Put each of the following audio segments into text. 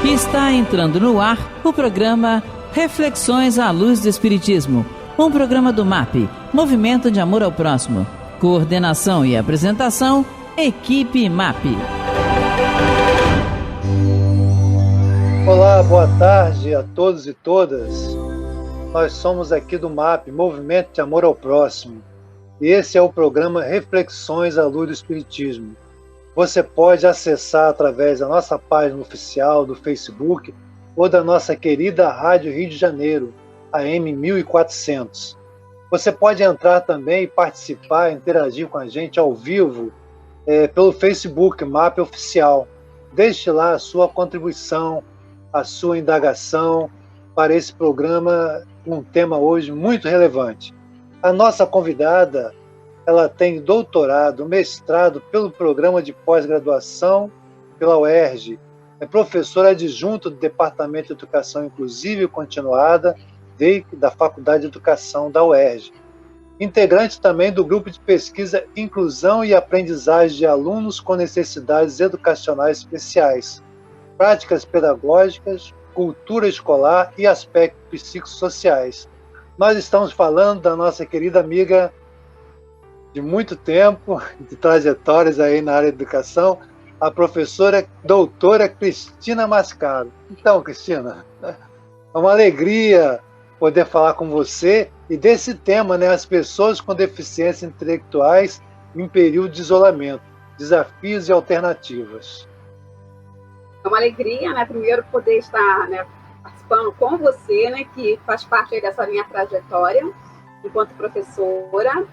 Está entrando no ar o programa Reflexões à Luz do Espiritismo, um programa do MAP, Movimento de Amor ao Próximo. Coordenação e apresentação, Equipe MAP. Olá, boa tarde a todos e todas. Nós somos aqui do MAP, Movimento de Amor ao Próximo. E esse é o programa Reflexões à Luz do Espiritismo. Você pode acessar através da nossa página oficial do Facebook ou da nossa querida Rádio Rio de Janeiro, AM 1400. Você pode entrar também e participar, interagir com a gente ao vivo pelo Facebook, MAP Oficial. Deixe lá a sua contribuição, a sua indagação para esse programa, um tema hoje muito relevante. A nossa convidada, ela tem doutorado, mestrado pelo programa de pós-graduação pela UERJ, é professora adjunta do Departamento de Educação Inclusiva e Continuada da Faculdade de Educação da UERJ. Integrante também do grupo de pesquisa Inclusão e Aprendizagem de Alunos com Necessidades Educacionais Especiais, Práticas Pedagógicas, Cultura Escolar e Aspectos Psicossociais. Nós estamos falando da nossa querida amiga de muito tempo, de trajetórias aí na área de educação, a professora doutora Cristina Mascaro. Então, Cristina, é uma alegria poder falar com você e desse tema, né, as pessoas com deficiências intelectuais em período de isolamento, desafios e alternativas. É uma alegria, né, primeiro poder estar, né, participando com você, né, que faz parte aí dessa minha trajetória enquanto professora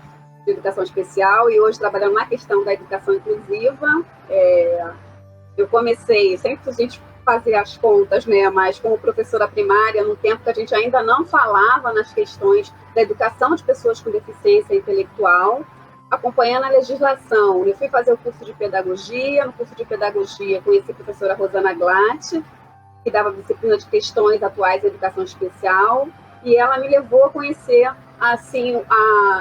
de educação especial e hoje trabalhando na questão da educação inclusiva. Eu comecei, sempre a gente fazia as contas, né, mas como professora primária, no tempo que a gente ainda não falava nas questões da educação de pessoas com deficiência intelectual, acompanhando a legislação. Eu fui fazer o curso de pedagogia, no curso de pedagogia conheci a professora Rosana Glatt, que dava disciplina de questões atuais da educação especial, e ela me levou a conhecer assim,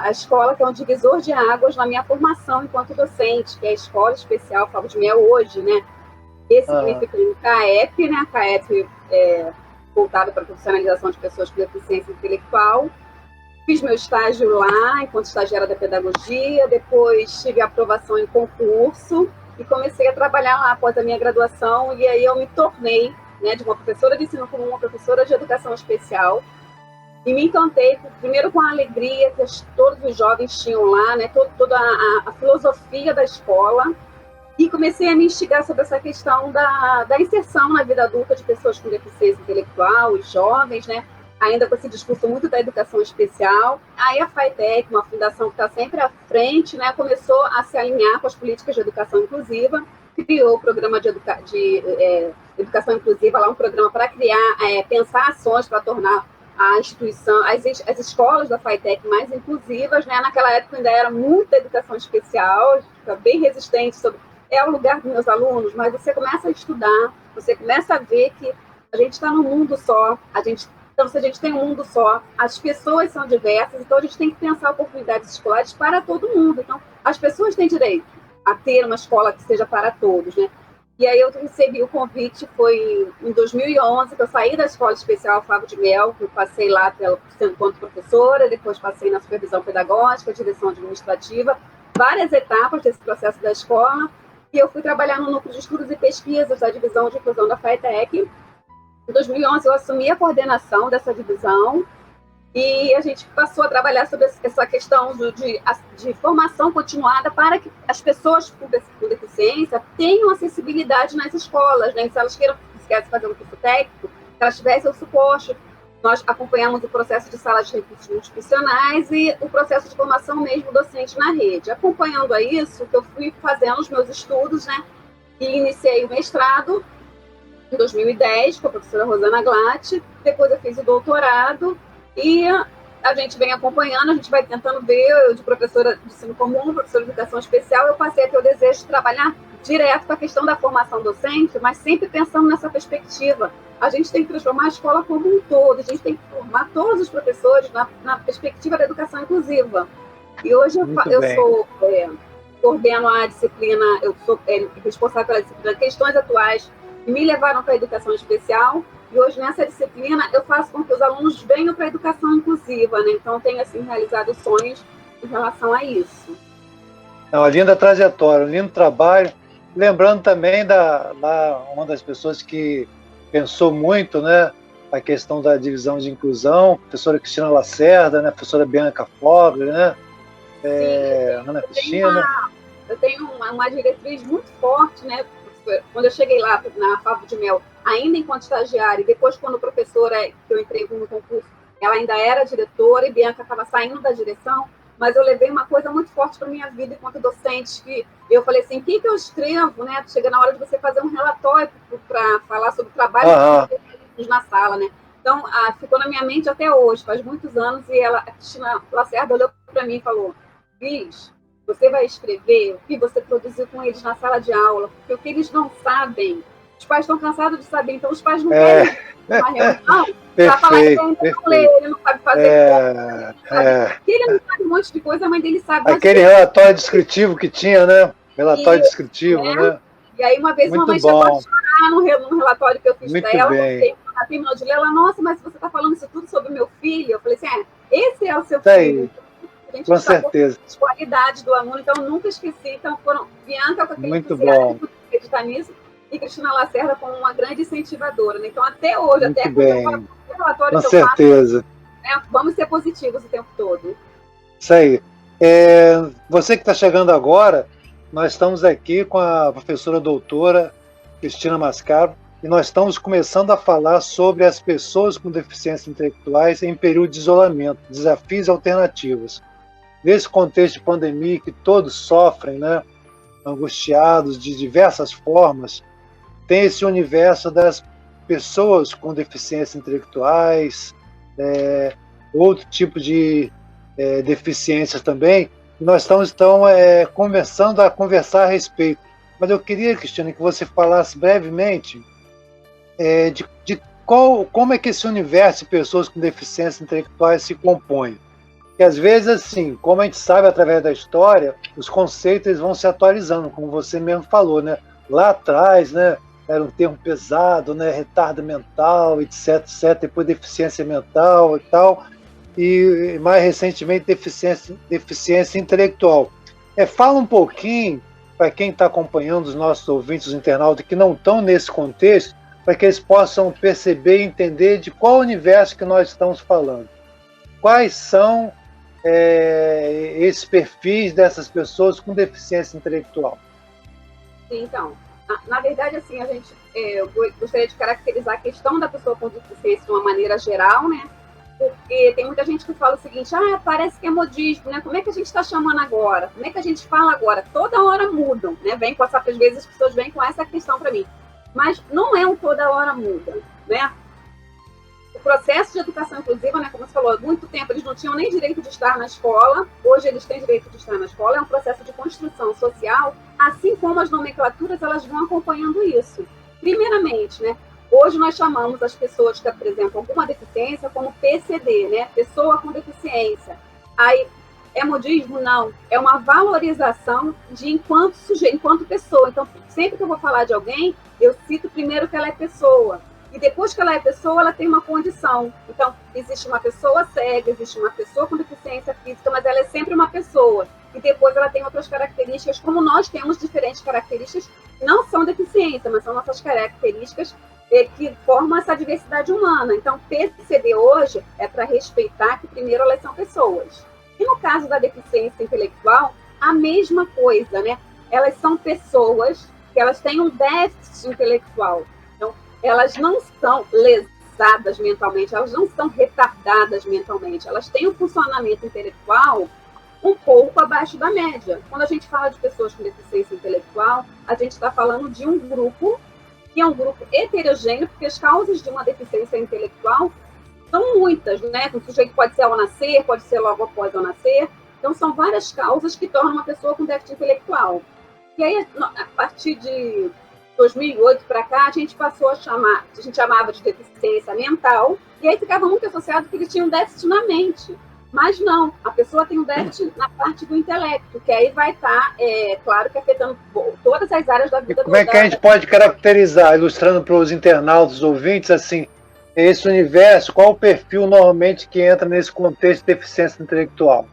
a escola que é um divisor de águas na minha formação enquanto docente, que é a Escola Especial Favo de Mel hoje, né? Esse significa o CAEP, né? A CAEP voltada para a profissionalização de pessoas com deficiência intelectual. Fiz meu estágio lá, enquanto estagiária da pedagogia, depois tive a aprovação em concurso e comecei a trabalhar lá após a minha graduação, e aí eu me tornei, né, de uma professora de ensino comum, uma professora de educação especial. E me encantei, primeiro, com a alegria que todos os jovens tinham lá, né, toda a filosofia da escola, e comecei a me instigar sobre essa questão da inserção na vida adulta de pessoas com deficiência intelectual, os jovens, né, ainda com esse discurso muito da educação especial. Aí a FATEC, uma fundação que está sempre à frente, né, começou a se alinhar com as políticas de educação inclusiva, criou o programa de educação inclusiva, lá um programa para criar, pensar ações para tornar a instituição, as escolas da FATEC mais inclusivas, né? Naquela época ainda era muita educação especial, bem resistente sobre o lugar dos meus alunos, mas você começa a estudar, você começa a ver que a gente está num mundo só, então se a gente tem um mundo só, as pessoas são diversas, então a gente tem que pensar oportunidades escolares para todo mundo. Então as pessoas têm direito a ter uma escola que seja para todos, né? E aí eu recebi o convite, foi em 2011, que eu saí da Escola Especial Favo de Mel, que eu passei lá enquanto professora, depois passei na supervisão pedagógica, direção administrativa, várias etapas desse processo da escola, e eu fui trabalhar no Núcleo de Estudos e Pesquisas da Divisão de Inclusão da FATEC. Em 2011 eu assumi a coordenação dessa divisão, e a gente passou a trabalhar sobre essa questão de formação continuada para que as pessoas com deficiência tenham acessibilidade nas escolas, né? Se elas querem fazer um curso técnico, que elas tivessem o suporte. Nós acompanhamos o processo de salas de recursos multiprofissionais e o processo de formação mesmo docente na rede. Acompanhando a isso, que eu fui fazendo os meus estudos, né? E iniciei o mestrado em 2010 com a professora Rosana Glatt, depois eu fiz o doutorado, e a gente vem acompanhando, a gente vai tentando ver, eu de professora de ensino comum, professora de educação especial, eu passei a ter o desejo de trabalhar direto com a questão da formação docente, mas sempre pensando nessa perspectiva. A gente tem que transformar a escola como um todo, a gente tem que formar todos os professores na perspectiva da educação inclusiva. E hoje eu coordeno a disciplina, eu sou responsável pela disciplina Questões Atuais me levaram para a educação especial, e hoje nessa disciplina eu faço com que os alunos venham para a educação inclusiva, né? Então tenho assim realizado sonhos em relação a isso. É uma linda trajetória, um lindo trabalho. Lembrando também uma das pessoas que pensou muito, né, a questão da divisão de inclusão, a professora Cristina Lacerda, né, a professora Bianca Fogler, né, Ana Cristina. Eu tenho uma diretriz muito forte, né? Quando eu cheguei lá na Favo de Mel, ainda enquanto estagiária, e depois quando professora, que eu entrei no concurso, ela ainda era diretora e Bianca estava saindo da direção, mas eu levei uma coisa muito forte para a minha vida enquanto docente, que eu falei assim, o que eu escrevo, né? Chega na hora de você fazer um relatório para falar sobre o trabalho na sala, né? Então, ficou na minha mente até hoje, faz muitos anos, e a Cristina Lacerda olhou para mim e falou, Liz, você vai escrever o que você produziu com eles na sala de aula, porque o que eles não sabem, os pais estão cansados de saber, então os pais não querem uma reunião para falar que ele não lê, ele não sabe fazer ele não sabe um monte de coisa, a mãe dele sabe. Aquele relatório descritivo que tinha, né? Relatório descritivo, né? E aí uma vez uma mãe chegou a chorar no relatório que eu fiz para ela, ela terminou de ler, ela, nossa, mas você está falando isso tudo sobre o meu filho? Eu falei assim, esse é o seu filho. A gente com certeza. As qualidades do aluno, então eu nunca esqueci. Então foram Bianca com aquele muito bom de acreditar nisso e Cristina Lacerda como uma grande incentivadora. Né? Então até hoje, muito até bem. quando eu relatório com que eu certeza. faço, vamos ser positivos o tempo todo. Isso aí. Você que está chegando agora, nós estamos aqui com a professora doutora Cristina Mascaro e nós estamos começando a falar sobre as pessoas com deficiências intelectuais em período de isolamento, desafios e alternativas. Nesse contexto de pandemia que todos sofrem, né, angustiados de diversas formas, tem esse universo das pessoas com deficiências intelectuais, outro tipo de deficiências também, e nós estamos então começando a conversar a respeito. Mas eu queria, Cristina, que você falasse brevemente de como é que esse universo de pessoas com deficiências intelectuais se compõe. Porque às vezes, assim, como a gente sabe através da história, os conceitos eles vão se atualizando, como você mesmo falou, né? Lá atrás, né, era um termo pesado, né, retardo mental, etc, etc, depois deficiência mental e tal, e mais recentemente deficiência intelectual. Fala um pouquinho, para quem está acompanhando, os nossos ouvintes, os internautas que não estão nesse contexto, para que eles possam perceber e entender de qual universo que nós estamos falando. Quais são esses perfis dessas pessoas com deficiência intelectual? Então, na verdade, assim, eu gostaria de caracterizar a questão da pessoa com deficiência de uma maneira geral, né? Porque tem muita gente que fala o seguinte, parece que é modismo, né? Como é que a gente está chamando agora? Como é que a gente fala agora? Toda hora mudam, né? Às vezes as pessoas vêm com essa questão para mim. Mas não é um toda hora muda, né? O processo de educação inclusiva, né, como você falou, há muito tempo eles não tinham nem direito de estar na escola, hoje eles têm direito de estar na escola, é um processo de construção social, assim como as nomenclaturas, elas vão acompanhando isso. Primeiramente, né, hoje nós chamamos as pessoas que apresentam alguma deficiência como PCD, né, pessoa com deficiência. Aí, é modismo? Não. É uma valorização de enquanto sujeito, enquanto pessoa. Então, sempre que eu vou falar de alguém, eu cito primeiro que ela é pessoa. E depois que ela é pessoa, ela tem uma condição. Então, existe uma pessoa cega, existe uma pessoa com deficiência física, mas ela é sempre uma pessoa. E depois ela tem outras características, como nós temos diferentes características, que não são deficiência, mas são nossas características que formam essa diversidade humana. Então, PCD hoje é para respeitar que primeiro elas são pessoas. E no caso da deficiência intelectual, a mesma coisa, né? Elas são pessoas que elas têm um déficit intelectual. Então, elas não são lesadas mentalmente, elas não são retardadas mentalmente, elas têm um funcionamento intelectual um pouco abaixo da média. Quando a gente fala de pessoas com deficiência intelectual, a gente está falando de um grupo que é um grupo heterogêneo, porque as causas de uma deficiência intelectual são muitas, né? O sujeito pode ser ao nascer, pode ser logo após ao nascer. Então, são várias causas que tornam uma pessoa com déficit intelectual. E aí, a partir de 2008 para cá, a gente passou a gente chamava de deficiência mental, e aí ficava muito associado que ele tinha um déficit na mente. Mas não, a pessoa tem um déficit na parte do intelecto, que aí vai estar, claro que afetando todas as áreas da vida. E como é que a gente pode caracterizar, ilustrando para os internautas, os ouvintes, assim, esse universo, qual o perfil normalmente que entra nesse contexto de deficiência intelectual?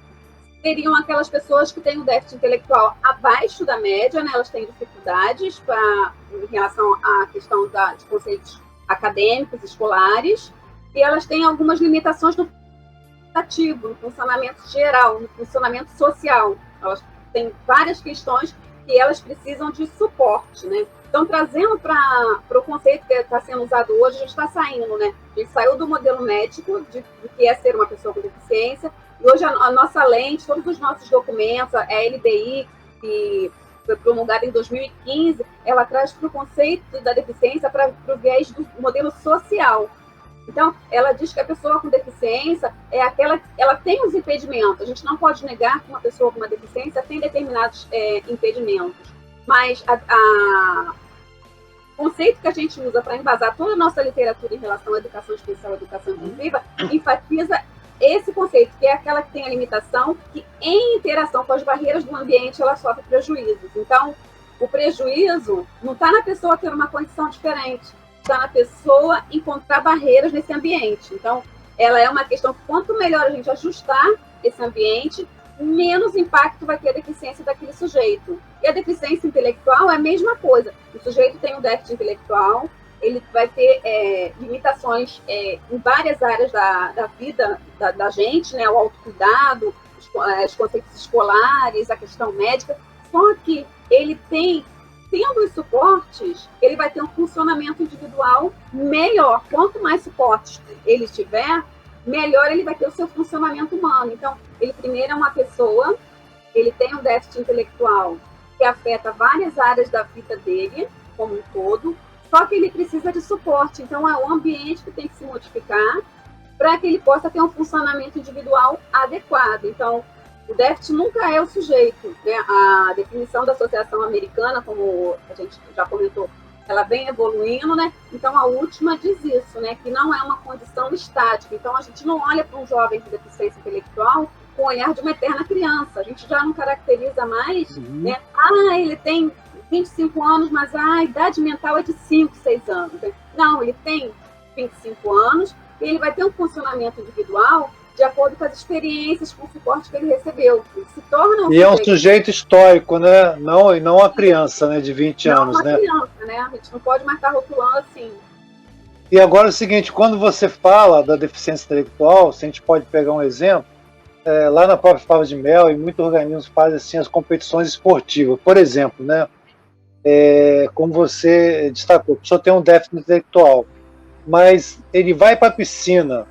Seriam aquelas pessoas que têm um déficit intelectual abaixo da média, né? Elas têm dificuldades em relação à questão de conceitos acadêmicos, escolares, e elas têm algumas limitações no ativo, no funcionamento geral, no funcionamento social. Elas têm várias questões que elas precisam de suporte, né? Então, trazendo para o conceito que está sendo usado hoje, a gente está saindo, né? A gente saiu do modelo médico, do que é ser uma pessoa com deficiência, e hoje a nossa lente, todos os nossos documentos, a LBI, que foi promulgada em 2015, ela traz para o conceito da deficiência para o viés do modelo social. Então, ela diz que a pessoa com deficiência é aquela que ela tem os impedimentos. A gente não pode negar que uma pessoa com uma deficiência tem determinados impedimentos. Mas o conceito que a gente usa para embasar toda a nossa literatura em relação à educação especial e educação inclusiva enfatiza esse conceito, que é aquela que tem a limitação, que em interação com as barreiras do ambiente ela sofre prejuízos. Então, o prejuízo não está na pessoa ter uma condição diferente, está na pessoa encontrar barreiras nesse ambiente. Então, ela é uma questão que quanto melhor a gente ajustar esse ambiente, menos impacto vai ter a deficiência daquele sujeito. E a deficiência intelectual é a mesma coisa. O sujeito tem um déficit intelectual, ele vai ter limitações em várias áreas da vida da gente, né? O autocuidado, os conceitos escolares, a questão médica, só que ele tem, tendo os suportes, ele vai ter um funcionamento individual melhor. Quanto mais suportes ele tiver, melhor ele vai ter o seu funcionamento humano. Então, ele primeiro é uma pessoa, ele tem um déficit intelectual que afeta várias áreas da vida dele, como um todo, só que ele precisa de suporte. Então, é o ambiente que tem que se modificar para que ele possa ter um funcionamento individual adequado. Então, o déficit nunca é o sujeito, né? A definição da Associação Americana, como a gente já comentou, ela vem evoluindo, né? Então, a última diz isso, né? Que não é uma condição estática. Então, a gente não olha para um jovem com deficiência intelectual com o olhar de uma eterna criança. A gente já não caracteriza mais, né? Ah, ele tem 25 anos, mas a idade mental é de 5, 6 anos. Não, ele tem 25 anos e ele vai ter um funcionamento individual de acordo com as experiências, com o suporte que ele recebeu. Ele se torna e é um sujeito histórico, né? Não, e não uma criança, né, de 20 anos, né? Não uma criança, né? A gente não pode mais estar rotulando assim. E agora é o seguinte, quando você fala da deficiência intelectual, se a gente pode pegar um exemplo, lá na própria Fava de Mel, e muitos organismos fazem assim, as competições esportivas. Por exemplo, né? Como você destacou, a pessoa tem um déficit intelectual, mas ele vai para a piscina,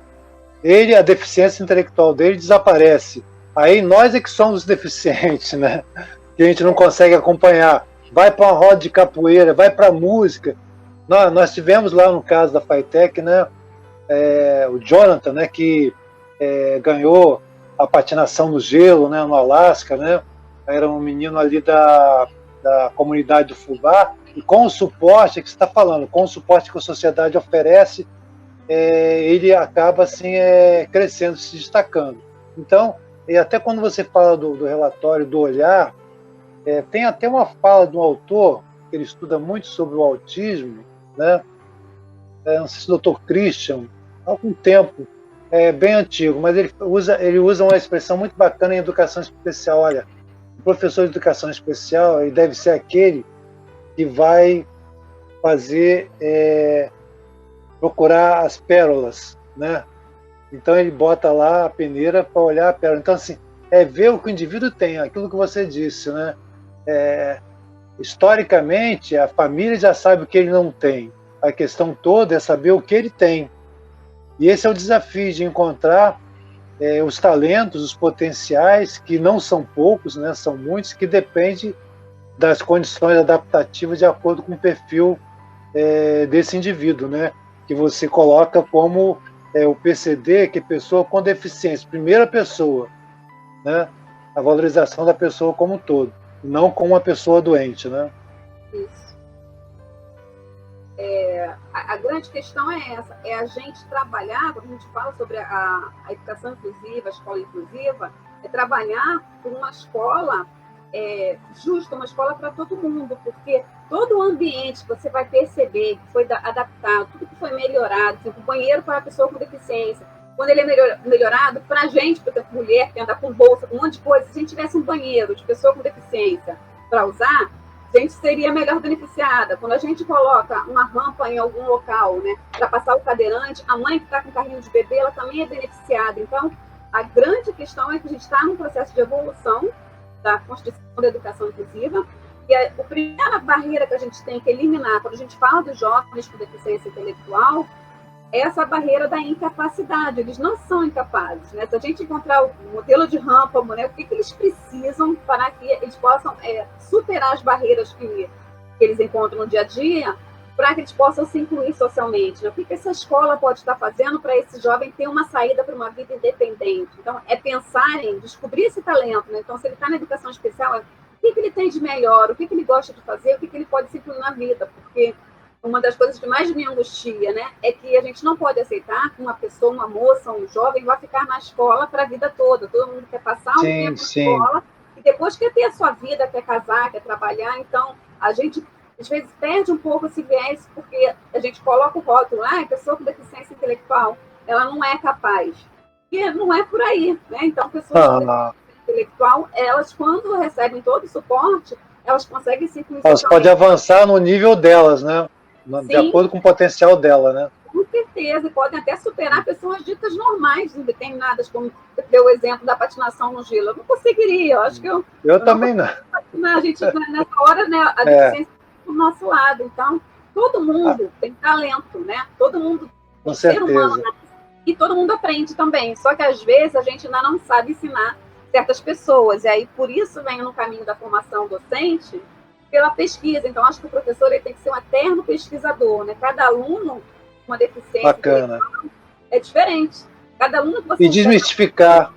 a deficiência intelectual dele desaparece. Aí nós é que somos deficientes, né? Que a gente não consegue acompanhar. Vai para uma roda de capoeira, vai para a música. Nós tivemos lá no caso da FITEC, né? O Jonathan, né? Que ganhou a patinação no gelo, né? No Alasca, né? Era um menino ali da comunidade do Fubá, e com o suporte que você está falando, com o suporte que a sociedade oferece, ele acaba assim crescendo, se destacando. Então, e até quando você fala do relatório do olhar, tem até uma fala de um autor que ele estuda muito sobre o autismo, né? Não sei se o Dr. Christian, há algum tempo, bem antigo, mas ele usa uma expressão muito bacana em educação especial. Olha, o professor de educação especial ele deve ser aquele que vai fazer procurar as pérolas, né? Então ele bota lá a peneira para olhar a pérola. Então assim, ver o que o indivíduo tem, aquilo que você disse, né? Historicamente a família já sabe o que ele não tem. A questão toda é saber o que ele tem. E esse é o desafio de encontrar os talentos, os potenciais, que não são poucos, né? São muitos, que dependem das condições adaptativas de acordo com o perfil desse indivíduo, né? Que você coloca como o PCD, que é pessoa com deficiência, primeira pessoa, né? A valorização da pessoa como um todo, não como uma pessoa doente, né? Isso. a grande questão é essa, é a gente trabalhar, quando a gente fala sobre a educação inclusiva, a escola inclusiva, é trabalhar por uma escola justa, uma escola para todo mundo, porque todo o ambiente que você vai perceber que foi adaptado, tudo que foi melhorado, tipo, o banheiro para a pessoa com deficiência, quando ele é melhorado, para a gente, por exemplo, mulher que anda com bolsa, com um monte de coisa, se a gente tivesse um banheiro de pessoa com deficiência para usar, a gente seria melhor beneficiada. Quando a gente coloca uma rampa em algum local, né, para passar o cadeirante, a mãe que está com carrinho de bebê, ela também é beneficiada. Então, a grande questão é que a gente está num processo de evolução da Constituição da Educação Inclusiva, e a primeira barreira que a gente tem que eliminar quando a gente fala dos jovens com deficiência intelectual é essa barreira da incapacidade. Eles não são incapazes, né? Se a gente encontrar o modelo de rampa, né, o que eles precisam para que eles possam superar as barreiras que eles encontram no dia a dia, para que eles possam se incluir socialmente, né? O que essa escola pode estar fazendo para esse jovem ter uma saída para uma vida independente? Então, é pensar em descobrir esse talento, né? Então, se ele está na educação especial, o que ele tem de melhor, o que ele gosta de fazer, o que ele pode se incluir na vida, porque uma das coisas que mais me angustia, né, é que a gente não pode aceitar que uma pessoa, uma moça, um jovem, vá ficar na escola para a vida toda. Todo mundo quer passar um tempo na escola e depois quer ter a sua vida, quer casar, quer trabalhar. Então, a gente, às vezes, perde um pouco esse viés, porque a gente coloca o rótulo, a pessoa com deficiência intelectual, ela não é capaz. E não é por aí, né? Então, pessoas com deficiência intelectual, elas, quando recebem todo o suporte, elas conseguem se incluir. Elas podem avançar no nível delas, né? De acordo com o potencial dela, né? Com certeza, e podem até superar pessoas ditas normais, determinadas, como deu o exemplo da patinação no gelo. Eu não conseguiria, eu acho que eu também não. A gente, nessa hora, né, a deficiência é do nosso lado. Então, todo mundo tem talento, né? Todo mundo com certeza. Ser humano, né? E todo mundo aprende também. Só que, às vezes, a gente ainda não sabe ensinar certas pessoas. E aí, por isso, vem no caminho da formação docente, pela pesquisa. Então, acho que o professor ele tem que ser um eterno pesquisador, né? Cada aluno com uma deficiência bacana é diferente. Cada aluno que você e desmistificar,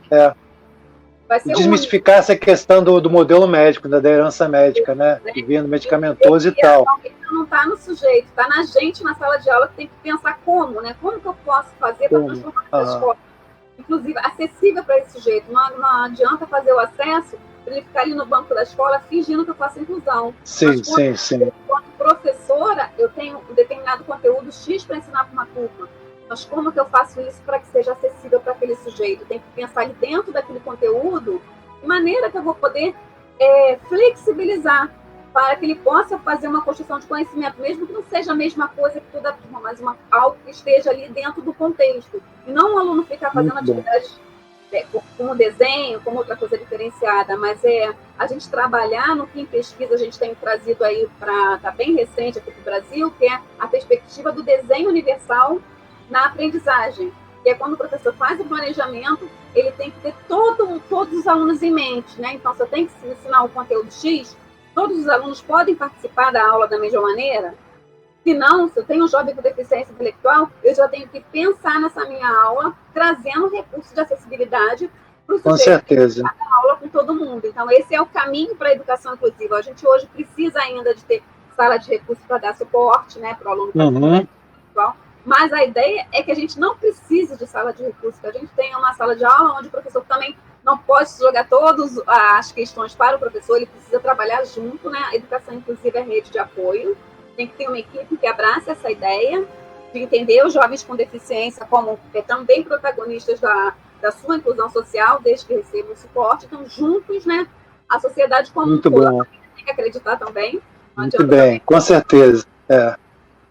vai ser desmistificar essa questão do modelo médico, da herança médica, né? Que vinha no medicamentoso e tal. Não está no sujeito, está na gente na sala de aula que tem que pensar como, né? Como que eu posso fazer para transformar essa escola, inclusive, acessível para esse sujeito. Não adianta fazer o acesso para ele ficar ali no banco da escola fingindo que eu faço inclusão. Sim. Como professora, eu tenho um determinado conteúdo X para ensinar para uma turma. Mas como que eu faço isso para que seja acessível para aquele sujeito? Tem que pensar ali dentro daquele conteúdo de maneira que eu vou poder flexibilizar para que ele possa fazer uma construção de conhecimento, mesmo que não seja a mesma coisa que toda a turma, mas algo que esteja ali dentro do contexto. E não o aluno ficar fazendo atividades como desenho, como outra coisa diferenciada, mas a gente trabalhar no que em pesquisa a gente tem trazido aí para tá bem recente aqui para o Brasil, que é a perspectiva do desenho universal na aprendizagem. Que é quando o professor faz o planejamento, ele tem que ter todos os alunos em mente, né? Então, se eu tenho que ensinar um conteúdo X, todos os alunos podem participar da aula da mesma maneira? Se não, se eu tenho um jovem com deficiência intelectual, eu já tenho que pensar nessa minha aula, trazendo recursos de acessibilidade para o sujeito. Com certeza. Cada aula com todo mundo. Então, esse é o caminho para a educação inclusiva. A gente hoje precisa ainda de ter sala de recursos para dar suporte, né, para o aluno com deficiência intelectual. Mas a ideia é que a gente não precise de sala de recursos, que a gente tenha uma sala de aula onde o professor também não pode jogar todas as questões para o professor, ele precisa trabalhar junto, né? A educação inclusiva é rede de apoio. Tem que ter uma equipe que abrace essa ideia de entender os jovens com deficiência como também protagonistas da sua inclusão social, desde que recebam o suporte. Então, juntos, né, a sociedade como muito um todo. Bom. Tem que acreditar também. Muito bem, com certeza.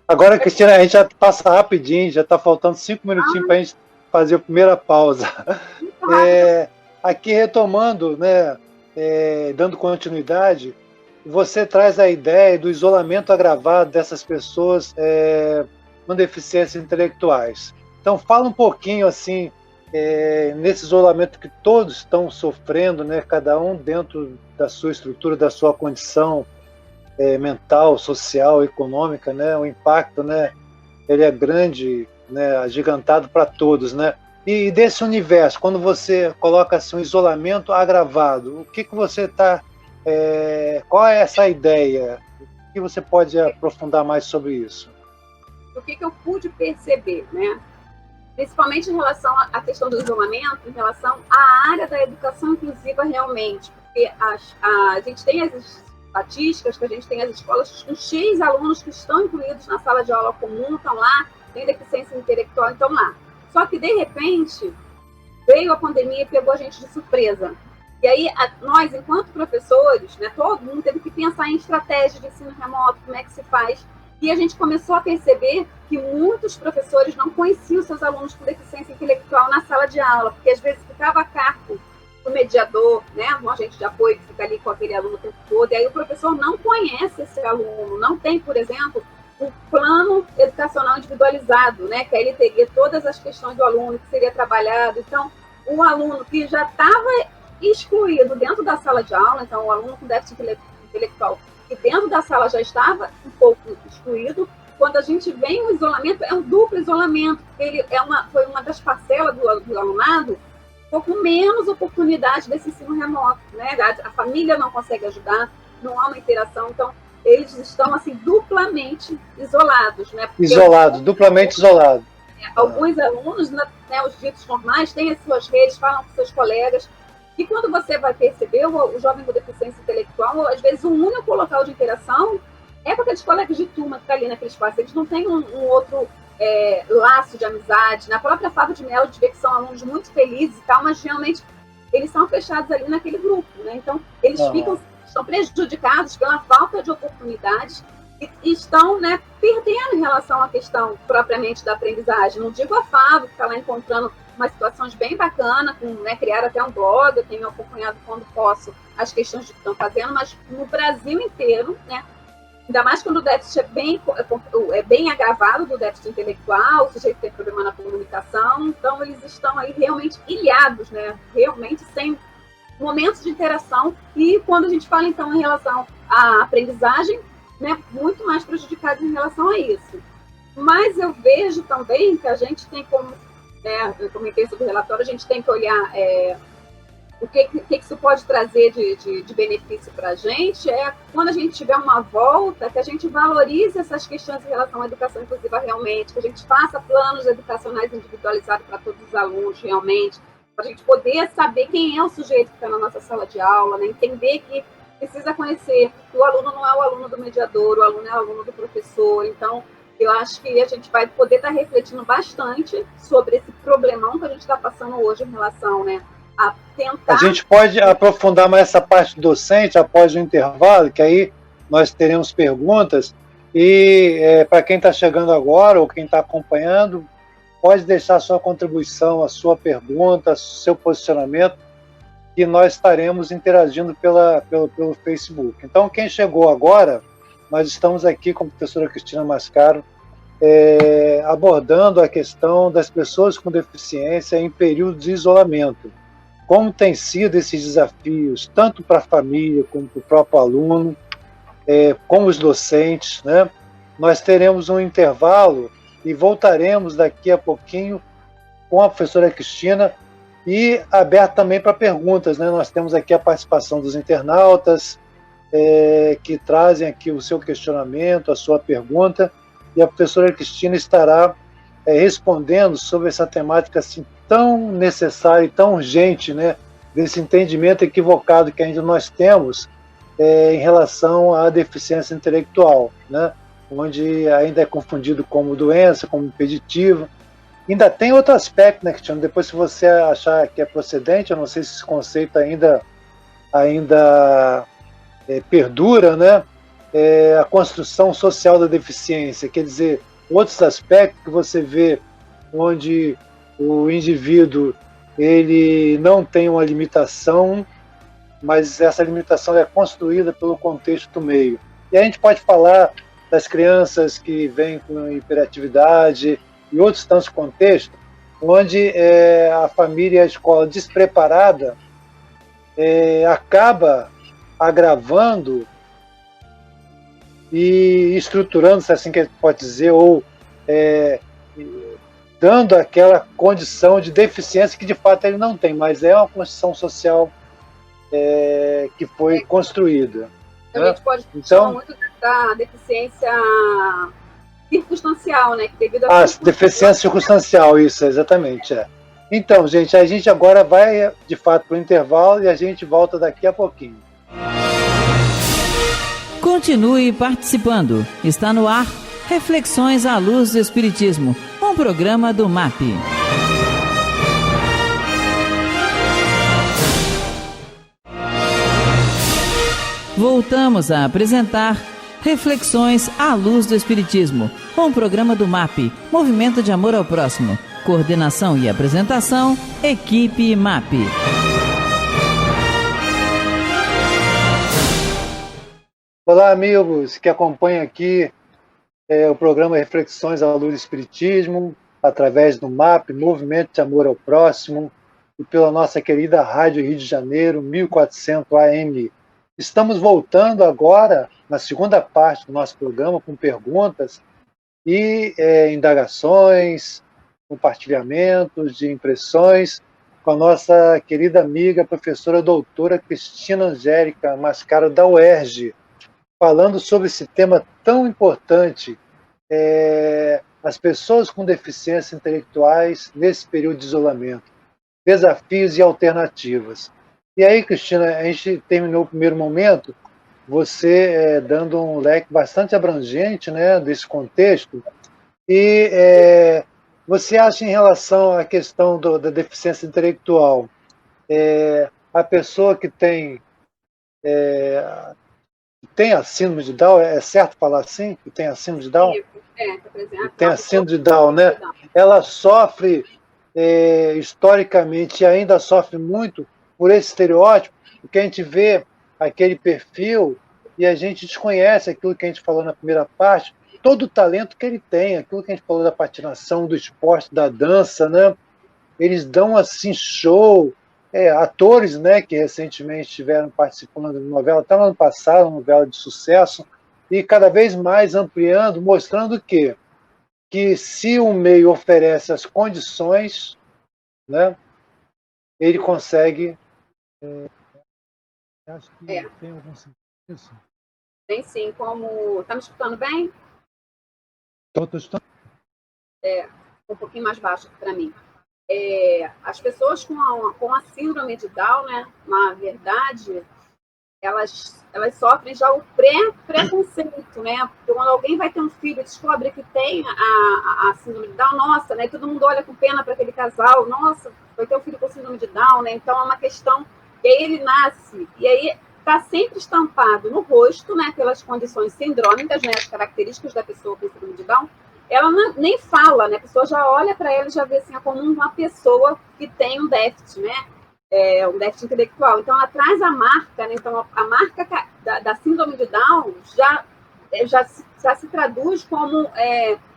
Agora, Cristina, a gente já passa rapidinho, já está faltando 5 minutinhos para a gente fazer a primeira pausa. Aqui, retomando, né, dando continuidade, você traz a ideia do isolamento agravado dessas pessoas com deficiências intelectuais. Então, fala um pouquinho, assim, nesse isolamento que todos estão sofrendo, né, cada um dentro da sua estrutura, da sua condição mental, social, econômica, né, o impacto, né, ele é grande, né, agigantado para todos, né? E desse universo, quando você coloca assim, um isolamento agravado, o que você está... qual é essa ideia? O que você pode aprofundar mais sobre isso? o que eu pude perceber, né? Principalmente em relação à questão do isolamento, em relação à área da educação inclusiva realmente, porque a gente tem as estatísticas, que a gente tem as escolas com X alunos que estão incluídos na sala de aula comum, estão lá, têm deficiência intelectual, estão lá. Só que, de repente, veio a pandemia e pegou a gente de surpresa. E aí, nós, enquanto professores, né, todo mundo teve que pensar em estratégia de ensino remoto, como é que se faz. E a gente começou a perceber que muitos professores não conheciam seus alunos com deficiência intelectual na sala de aula, porque às vezes ficava a cargo do mediador, né, um agente de apoio que fica ali com aquele aluno o tempo todo, e aí o professor não conhece esse aluno, não tem, por exemplo, um plano educacional individualizado, né, que aí ele teria todas as questões do aluno que seria trabalhado. Então, o aluno que já estava excluído dentro da sala de aula, então o aluno com déficit intelectual que dentro da sala já estava um pouco excluído, quando a gente vem o isolamento, é um duplo isolamento, ele foi uma das parcelas do alunado com menos oportunidade desse ensino remoto, né? A família não consegue ajudar, não há uma interação, então eles estão assim duplamente isolados, né? Duplamente isolados. Alguns alunos, né, os ditos normais, têm as suas redes, falam com seus colegas. E quando você vai perceber, o jovem com deficiência intelectual, às vezes o único local de interação é com aqueles colegas de turma que estão ali naquele espaço. Eles não têm um outro laço de amizade. Na própria Fábio de Mello, de ver que são alunos muito felizes e tal, mas realmente eles são fechados ali naquele grupo, né? Então, eles estão prejudicados pela falta de oportunidades e estão, né, perdendo em relação à questão propriamente da aprendizagem. Não digo a Fábio, que está lá encontrando umas situações bem bacanas, né, criaram até um blog, eu tenho acompanhado quando posso as questões que estão fazendo, mas no Brasil inteiro, né, ainda mais quando o déficit é bem agravado do déficit intelectual, o sujeito tem problema na comunicação, então eles estão aí realmente ilhados, né, realmente sem momentos de interação, e quando a gente fala então em relação à aprendizagem, né, muito mais prejudicado em relação a isso. Mas eu vejo também que a gente tem como, eu comentei sobre o relatório, a gente tem que olhar o que isso pode trazer de benefício para a gente, quando a gente tiver uma volta, que a gente valorize essas questões em relação à educação inclusiva realmente, que a gente faça planos educacionais individualizados para todos os alunos realmente, para a gente poder saber quem é o sujeito que está na nossa sala de aula, né? Entender que precisa conhecer que o aluno não é o aluno do mediador, o aluno é o aluno do professor. Então, eu acho que a gente vai poder estar refletindo bastante sobre esse problemão que a gente está passando hoje em relação, né, a tentar... A gente pode aprofundar mais essa parte docente após o intervalo, que aí nós teremos perguntas, e para quem está chegando agora ou quem está acompanhando, pode deixar a sua contribuição, a sua pergunta, seu posicionamento, que nós estaremos interagindo pelo Facebook. Então, quem chegou agora, nós estamos aqui com a professora Cristina Mascaro, abordando a questão das pessoas com deficiência em período de isolamento. Como tem sido esses desafios, tanto para a família, como para o próprio aluno, com os docentes, né? Nós teremos um intervalo e voltaremos daqui a pouquinho com a professora Cristina, e aberto também para perguntas, né? Nós temos aqui a participação dos internautas, que trazem aqui o seu questionamento, a sua pergunta, e a professora Cristina estará respondendo sobre essa temática assim, tão necessária e tão urgente, né? Desse entendimento equivocado que ainda nós temos em relação à deficiência intelectual, né? Onde ainda é confundido como doença, como impeditivo. Ainda tem outro aspecto, né, Cristiano? Depois, se você achar que é procedente, eu não sei se esse conceito ainda perdura, né? A construção social da deficiência, quer dizer, outros aspectos que você vê onde o indivíduo ele não tem uma limitação, mas essa limitação é construída pelo contexto do meio. E a gente pode falar das crianças que vêm com hiperatividade e outros tantos contextos, onde a família e a escola despreparada acaba agravando e estruturando, se assim que a gente pode dizer, ou dando aquela condição de deficiência que de fato ele não tem, mas é uma construção social que foi construída. A gente pode falar muito da deficiência circunstancial, né? Que devido a deficiência circunstancial, isso, exatamente. Então, gente, a gente agora vai, de fato, para o intervalo e a gente volta daqui a pouquinho. Continue participando. Está no ar Reflexões à Luz do Espiritismo, um programa do MAP. Voltamos a apresentar Reflexões à Luz do Espiritismo, um programa do MAP, Movimento de Amor ao Próximo. Coordenação e apresentação, equipe MAP. Olá, amigos que acompanham aqui o programa Reflexões à Luz do Espiritismo, através do MAP, Movimento de Amor ao Próximo, e pela nossa querida Rádio Rio de Janeiro, 1400 AM. Estamos voltando agora, na segunda parte do nosso programa, com perguntas e indagações, compartilhamentos de impressões, com a nossa querida amiga, professora doutora Cristina Angélica Mascaro, da UERJ, falando sobre esse tema tão importante, as pessoas com deficiências intelectuais nesse período de isolamento, desafios e alternativas. E aí, Cristina, a gente terminou o primeiro momento, você dando um leque bastante abrangente, né, desse contexto, e você acha, em relação à questão da deficiência intelectual, a pessoa que tem a síndrome de Down, é certo falar assim? Que tem a síndrome de Down? Tem a síndrome de Down, né? Ela sofre, historicamente, e ainda sofre muito por esse estereótipo, porque a gente vê aquele perfil e a gente desconhece aquilo que a gente falou na primeira parte, todo o talento que ele tem, aquilo que a gente falou da patinação, do esporte, da dança, né? Eles dão assim show, atores, né, que recentemente estiveram participando de novela, até no ano passado, uma novela de sucesso, e cada vez mais ampliando, mostrando que se o meio oferece as condições, né, ele consegue. Acho que tem algum sentido isso? Tem sim, como... Tá me escutando bem? Estou escutando. Um pouquinho mais baixo para mim. As pessoas com a síndrome de Down, né, na verdade, elas sofrem já o preconceito, né? Porque quando alguém vai ter um filho e descobre que tem a síndrome de Down, nossa, né? Todo mundo olha com pena para aquele casal, nossa, vai ter um filho com síndrome de Down, né? Então é uma questão que aí ele nasce e aí está sempre estampado no rosto, né? Pelas condições sindrômicas, né? As características da pessoa com síndrome de Down. Ela nem fala, né? A pessoa já olha para ela e já vê assim, como uma pessoa que tem um déficit, né? Um déficit intelectual. Então, ela traz a marca, né? Então, a marca da síndrome de Down já se traduz como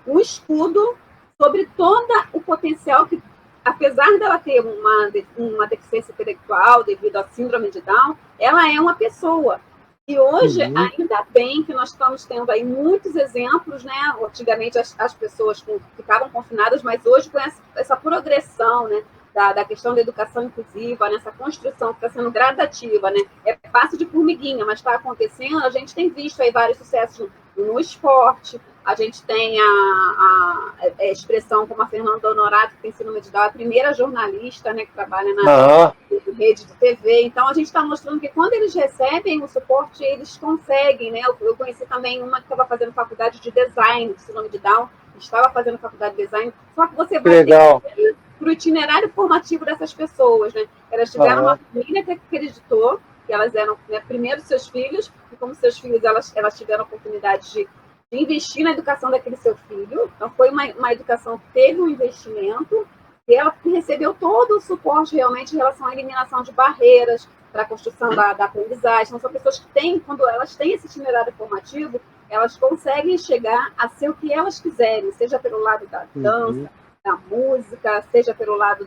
um escudo sobre todo o potencial que, apesar dela ter uma deficiência intelectual devido à síndrome de Down, ela é uma pessoa. E hoje, ainda bem que nós estamos tendo aí muitos exemplos, né? Antigamente as pessoas ficavam confinadas, mas hoje com essa progressão, né? Da questão da educação inclusiva, nessa construção que está sendo gradativa, né? É passo de formiguinha, mas está acontecendo. A gente tem visto aí vários sucessos no esporte, a gente tem a expressão como a Fernanda Honorato, que tem síndrome de Down, a primeira jornalista, né, que trabalha na rede de TV. Então, a gente está mostrando que quando eles recebem o suporte, eles conseguem, né? Eu conheci também uma que estava fazendo faculdade de design, de síndrome de Down, estava fazendo faculdade de design, só que você vai ter para o itinerário formativo dessas pessoas, né? Elas tiveram uma família que acreditou que elas eram, né, primeiro seus filhos, e como seus filhos, elas tiveram a oportunidade de investir na educação daquele seu filho. Então, foi uma educação que teve um investimento, e ela recebeu todo o suporte realmente em relação à eliminação de barreiras para a construção da aprendizagem. Então, são pessoas que têm, quando elas têm esse itinerário formativo, elas conseguem chegar a ser o que elas quiserem, seja pelo lado da dança, da música, seja pelo lado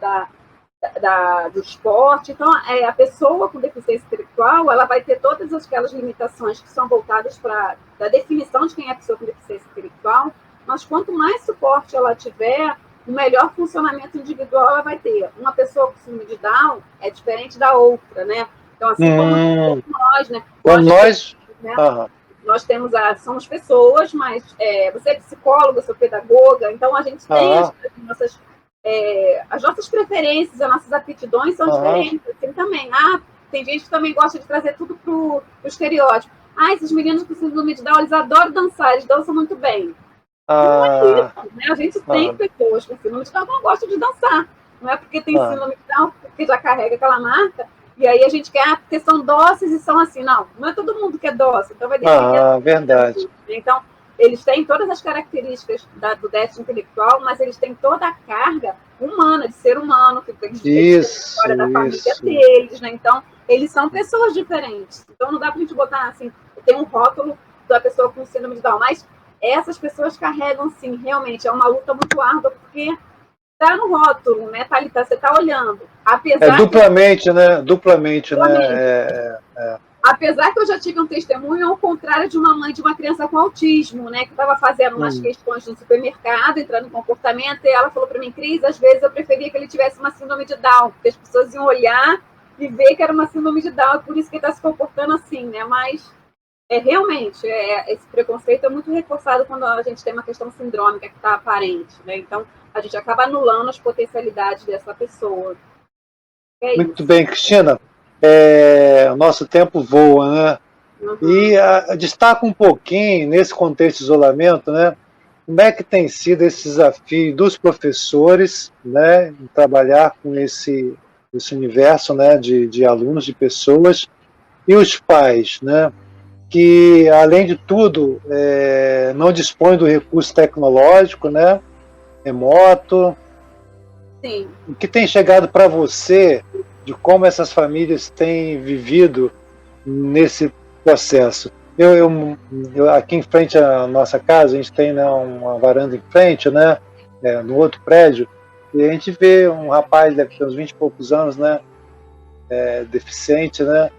do esporte. Então, a pessoa com deficiência intelectual, ela vai ter todas aquelas limitações que são voltadas para a definição de quem é a pessoa com deficiência intelectual, mas quanto mais suporte ela tiver, o melhor funcionamento individual ela vai ter. Uma pessoa com síndrome de Down é diferente da outra, né? Então, assim como nós, né? nós temos somos pessoas, mas você é psicóloga, eu sou pedagoga, então a gente tem as nossas preferências, as nossas aptidões são diferentes, assim, também. Tem gente que também gosta de trazer tudo pro estereótipo. Esses meninos com síndrome de Down, eles adoram dançar, eles dançam muito bem. Não é isso, né? A gente tem pessoas com síndrome de Down que não gostam de dançar. Não é porque tem síndrome de Down, porque já carrega aquela marca, e aí a gente quer, porque são dóceis e são assim. Não é todo mundo que é dócil, então vai depender. Verdade. Então, eles têm todas as características do déficit intelectual, mas eles têm toda a carga humana, de ser humano, que eles têm a história da família deles, né? Então, eles são pessoas diferentes. Então, não dá pra gente botar assim, tem um rótulo da pessoa com síndrome de Down, mas essas pessoas carregam, sim, realmente, é uma luta muito árdua, porque tá no rótulo, né, Thalita? Você tá olhando. Apesar duplamente, né? Duplamente. Apesar que eu já tive um testemunho ao contrário de uma mãe de uma criança com autismo, né, que estava fazendo umas questões no supermercado, entrando em comportamento, e ela falou para mim, Cris, às vezes eu preferia que ele tivesse uma síndrome de Down, porque as pessoas iam olhar e ver que era uma síndrome de Down, por isso que ele está se comportando assim, né? Mas realmente, esse preconceito é muito reforçado quando a gente tem uma questão sindrômica que está aparente, né? Então, a gente acaba anulando as potencialidades dessa pessoa. Muito bem, Cristina. O nosso tempo voa, né? E destaca um pouquinho, nesse contexto de isolamento, né? Como é que tem sido esse desafio dos professores, né, em trabalhar com esse universo, né, de alunos, de pessoas, e os pais, né, que, além de tudo, não dispõem do recurso tecnológico, né, remoto. Sim. O que tem chegado para você de como essas famílias têm vivido nesse processo? Eu aqui em frente à nossa casa, a gente tem, né, uma varanda em frente, né, no outro prédio, e a gente vê um rapaz, deve ter uns 20 e poucos anos, né, deficiente, né,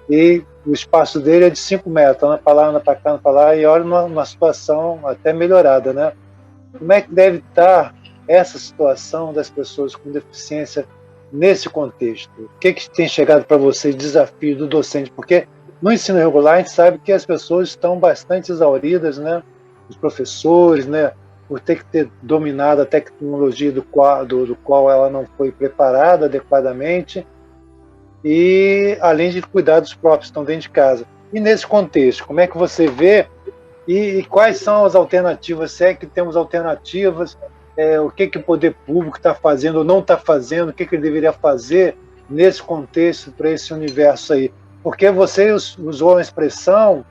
e o espaço dele é de 5 metros, anda para lá, anda para cá, anda para lá, e olha numa situação até melhorada, né? Como é que deve estar essa situação das pessoas com deficiência nesse contexto? O que tem chegado para você de desafio do docente? Porque no ensino regular a gente sabe que as pessoas estão bastante exauridas, né? Os professores, né? Por ter que ter dominado a tecnologia do qual ela não foi preparada adequadamente, e além de cuidar dos próprios que estão dentro de casa. E nesse contexto, como é que você vê e quais são as alternativas? Se é que temos alternativas, o que o poder público está fazendo ou não está fazendo, o que ele deveria fazer nesse contexto para esse universo aí? Porque você usou uma expressão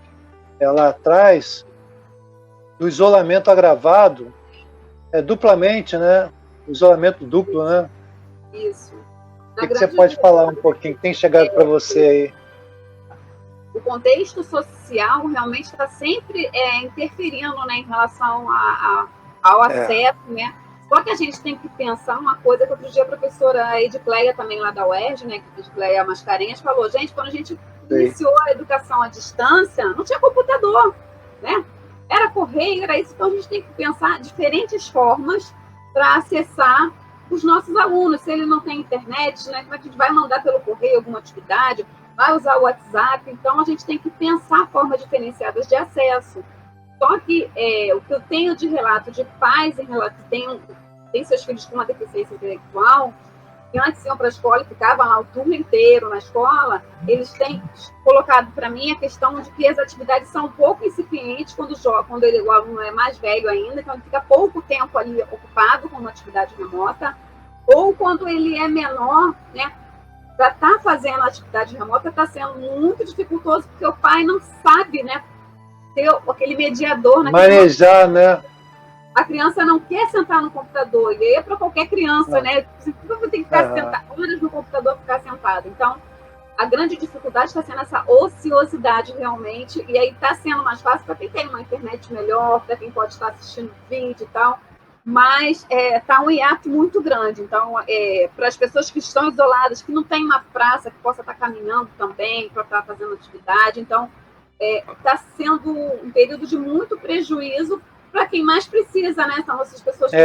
lá atrás do isolamento agravado, duplamente, né? O isolamento duplo, né? Isso. O que você pode falar um pouquinho? Que tem chegado para você aí? O contexto social realmente está sempre interferindo, né, em relação ao acesso, né? Só que a gente tem que pensar uma coisa que outro dia a professora Edicleia, também lá da UERJ, né, que Edicleia Mascarenhas, falou, gente, quando a gente iniciou a educação à distância, não tinha computador, né? Era correio, era isso. Então a gente tem que pensar diferentes formas para acessar os nossos alunos. Se ele não tem internet, né, como é que a gente vai mandar pelo correio alguma atividade? Vai usar o WhatsApp? Então a gente tem que pensar formas diferenciadas de acesso. Só que o que eu tenho de relato de pais em relato que tem seus filhos com uma deficiência intelectual, que antes iam para a escola e ficavam lá o turno inteiro na escola, eles têm colocado para mim a questão de que as atividades são um pouco incipientes quando o aluno é mais velho ainda, então ele fica pouco tempo ali ocupado com uma atividade remota, ou quando ele é menor, né, para estar fazendo a atividade remota está sendo muito dificultoso, porque o pai não sabe, né, ter aquele mediador. Manejar, né? A criança não quer sentar no computador, e aí é para qualquer criança, né? Você tem que ficar sentado, horas no computador, ficar sentado. Então, a grande dificuldade está sendo essa ociosidade realmente, e aí está sendo mais fácil para quem tem uma internet melhor, para quem pode estar assistindo vídeo e tal, mas está um hiato muito grande. Então, para as pessoas que estão isoladas, que não tem uma praça que possa estar caminhando também, para estar fazendo atividade, então está sendo um período de muito prejuízo para quem mais precisa, né? São essas pessoas que